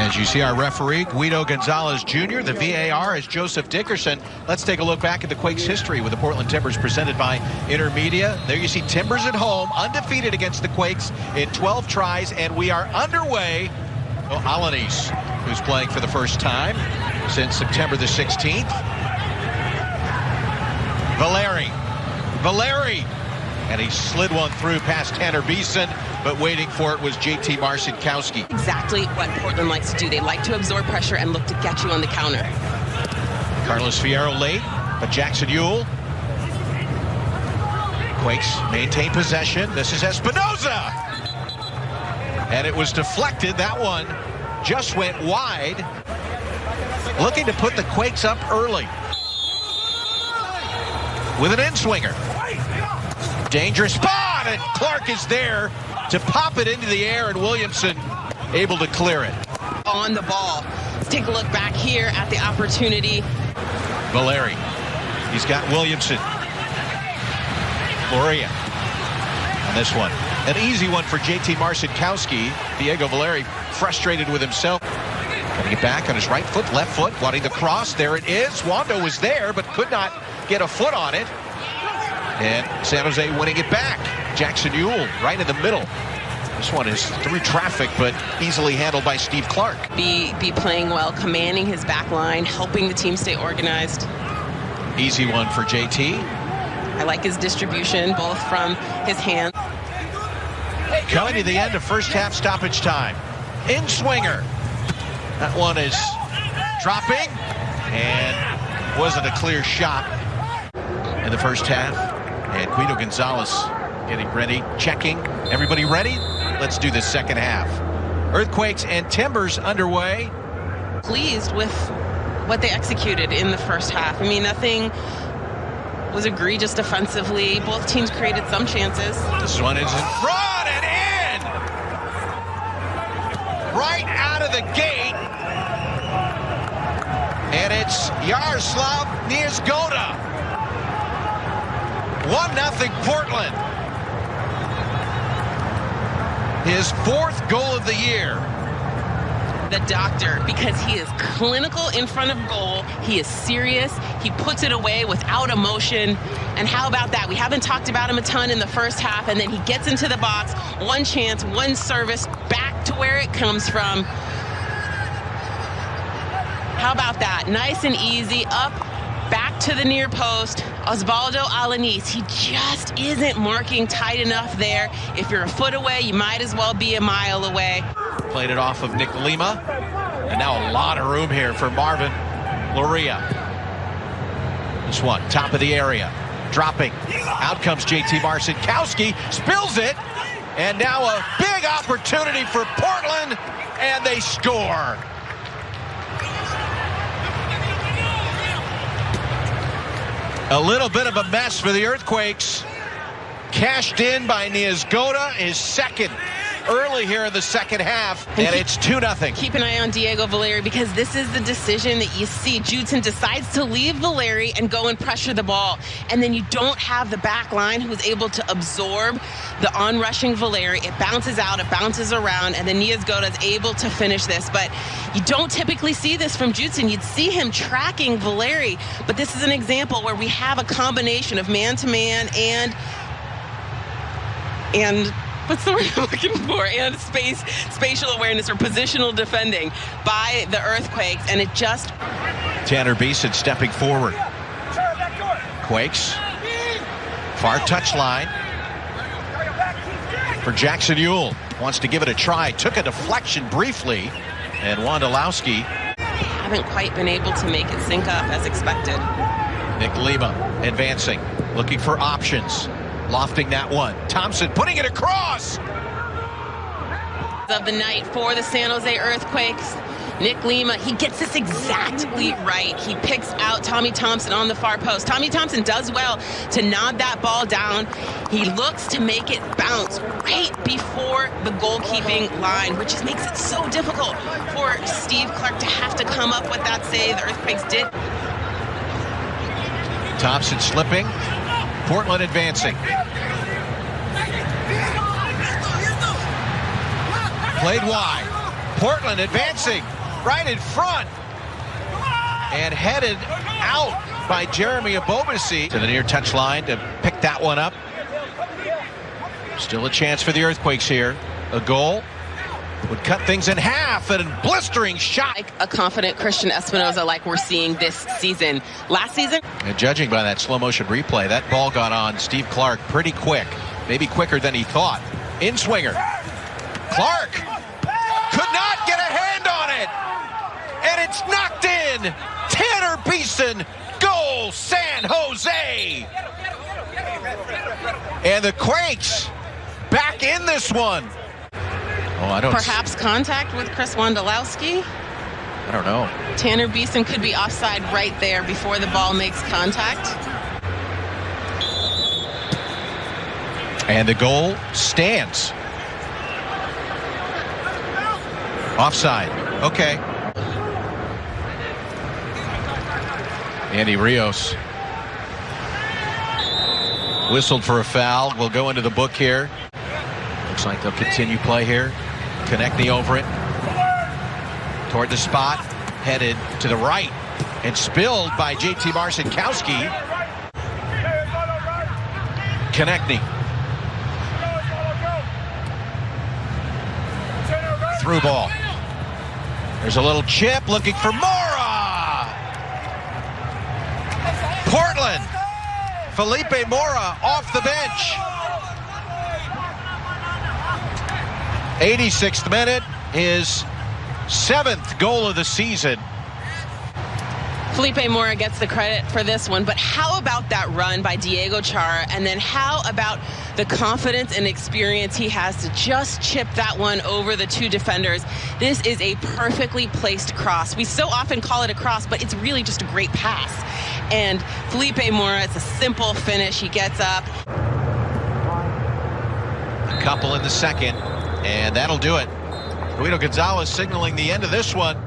As you see, our referee, Guido Gonzalez Jr., the VAR is Joseph Dickerson. Let's take a look back at the Quakes' history with the Portland Timbers, presented by Intermedia. There you see Timbers at home, undefeated against the Quakes in 12 tries, and we are underway. Oh, Alanis, who's playing for the first time since September the 16th. Valeri, and he slid one through past Tanner Beeson, but waiting for it was JT Marcinkowski. Exactly what Portland likes to do. They like to absorb pressure and look to get you on the counter. Carlos Fierro late, but Jackson Ewell. Quakes maintain possession. This is Espinoza. And it was deflected. That one just went wide. Looking to put the Quakes up early with an in-swinger. Dangerous spot, and Clark is there to pop it into the air, and Williamson able to clear it. On the ball. Let's take a look back here at the opportunity. Valeri. He's got Williamson. Loria on this one. An easy one for JT Marcinkowski. Diego Valeri frustrated with himself. Getting it back on his right foot, left foot, wanting the cross. There it is. Wando was there, but could not get a foot on it. And San Jose winning it back. Jackson Ewell right in the middle. This one is through traffic, but easily handled by Steve Clark. Be playing well, commanding his back line, helping the team stay organized. Easy one for JT. I like his distribution, both from his hands. Coming to the end of first half stoppage time. In swinger. That one is dropping and wasn't a clear shot in the first half. And Guido Gonzalez getting ready, checking. Everybody ready? Let's do the second half. Earthquakes and Timbers underway. Pleased with what they executed in the first half. I mean, nothing was egregious defensively. Both teams created some chances. This one is in front and in! Right out of the gate. And it's Yaroslav Niezgoda. 1-0 Portland. His fourth goal of the year. The doctor, because he is clinical in front of goal. He is serious. He puts it away without emotion. And how about that? We haven't talked about him a ton in the first half, and then he gets into the box. One chance, one service, back to where it comes from. How about that? Nice and easy, up, back to the near post. Osvaldo Alanis, he just isn't marking tight enough there. If you're a foot away, you might as well be a mile away. Played it off of Nick Lima. And now a lot of room here for Marvin Loria. This one, top of the area. Dropping. Out comes JT Marcinkowski. Spills it. And now a big opportunity for Portland. And they score. A little bit of a mess for the Earthquakes. Cashed in by Niezgoda, his second early here in the second half, and it's 2-0. Keep an eye on Diego Valeri, because this is the decision that you see. Judson decides to leave Valeri and go and pressure the ball, and then you don't have the back line who is able to absorb the on-rushing Valeri. It bounces out, it bounces around, and then Niezgoda is able to finish this. But you don't typically see this from Judson. You'd see him tracking Valeri, but this is an example where we have a combination of man-to-man and what's the word I'm looking for? And spatial awareness, or positional defending by the Earthquakes, and it just... Tanner Beeson stepping forward. Quakes. Far touchline for Jackson Ewell. Wants to give it a try. Took a deflection briefly, and Wondolowski haven't quite been able to make it sync up as expected. Nick Lima advancing, looking for options. Lofting that one. Thompson putting it across. Of the night for the San Jose Earthquakes, Nick Lima, he gets this exactly right. He picks out Tommy Thompson on the far post. Tommy Thompson does well to nod that ball down. He looks to make it bounce right before the goalkeeping line, which just makes it so difficult for Steve Clark to have to come up with that save. The Earthquakes did. Thompson slipping. Portland advancing. Played wide. Portland advancing. right in front. And headed out by Jeremy Abobasi to the near touch line to pick that one up. Still a chance for the Earthquakes here. A goal would cut things in half, and a blistering shot. Like a confident Christian Espinoza like we're seeing this season. Last season, and judging by that slow motion replay, that ball got on Steve Clark pretty quick. Maybe quicker than he thought. In swinger. Clark could not get a hand on it. And it's knocked in. Tanner Beeson, goal, San Jose. And the Quakes back in this one. Oh, I don't. Perhaps contact with Chris Wondolowski. I don't know. Tanner Beeson could be offside right there before the ball makes contact. And the goal stands. Offside. Okay. Andy Rios whistled for a foul. We'll go into the book here. Looks like they'll continue play here. Konechny over it. Toward the spot. Headed to the right. And spilled by JT Marcinkowski. Konechny. Through ball. There's a little chip looking for Mora. Portland. Felipe Mora off the bench. 86th minute, his 7th goal of the season. Felipe Mora gets the credit for this one, but how about that run by Diego Chara? And then how about the confidence and experience he has to just chip that one over the two defenders? This is a perfectly placed cross. We so often call it a cross, but it's really just a great pass. And Felipe Mora, it's a simple finish. He gets up. A couple in the second, and that'll do it. Guido Gonzalez signaling the end of this one.